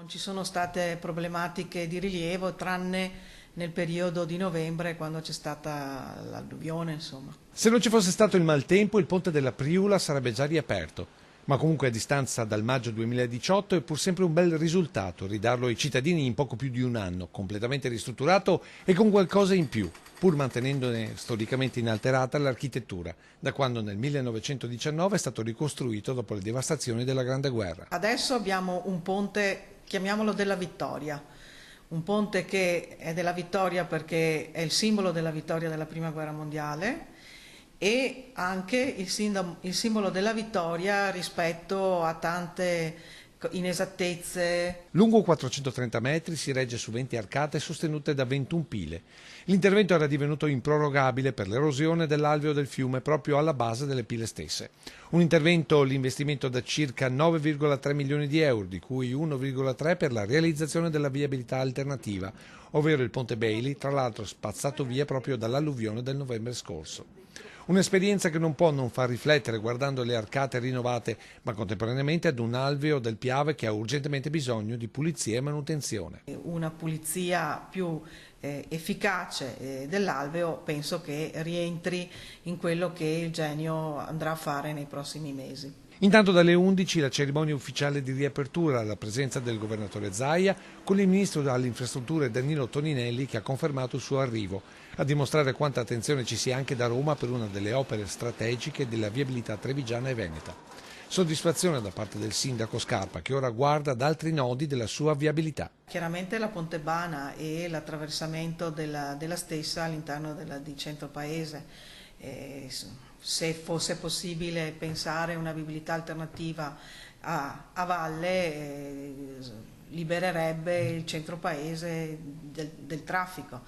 Non ci sono state problematiche di rilievo tranne nel periodo di novembre quando c'è stata l'alluvione, insomma. Se non ci fosse stato il maltempo, il ponte della Priula sarebbe già riaperto. Ma comunque a distanza dal maggio 2018 è pur sempre un bel risultato ridarlo ai cittadini in poco più di un anno, completamente ristrutturato e con qualcosa in più, pur mantenendone storicamente inalterata l'architettura, da quando nel 1919 è stato ricostruito dopo le devastazioni della Grande Guerra. Adesso abbiamo un ponte, chiamiamolo della vittoria, un ponte che è della vittoria perché è il simbolo della vittoria della Prima Guerra Mondiale e anche il simbolo della vittoria rispetto a tante inesattezze. Lungo 430 metri, si regge su 20 arcate sostenute da 21 pile. L'intervento era divenuto improrogabile per l'erosione dell'alveo del fiume proprio alla base delle pile stesse. Un intervento, l'investimento da circa 9,3 milioni di euro, di cui 1,3 per la realizzazione della viabilità alternativa, ovvero il ponte Bailey, tra l'altro spazzato via proprio dall'alluvione del novembre scorso. Un'esperienza che non può non far riflettere guardando le arcate rinnovate, ma contemporaneamente ad un alveo del Piave che ha urgentemente bisogno di pulizia e manutenzione. Una pulizia più efficace dell'alveo penso che rientri in quello che il Genio andrà a fare nei prossimi mesi. Intanto dalle 11 la cerimonia ufficiale di riapertura alla presenza del governatore Zaia con il ministro delle infrastrutture Danilo Toninelli che ha confermato il suo arrivo, a dimostrare quanta attenzione ci sia anche da Roma per una delle opere strategiche della viabilità trevigiana e veneta. Soddisfazione da parte del sindaco Scarpa che ora guarda ad altri nodi della sua viabilità. Chiaramente la Pontebana e l'attraversamento della stessa all'interno di centro paese. Se fosse possibile pensare una viabilità alternativa a valle, libererebbe il centro paese del traffico.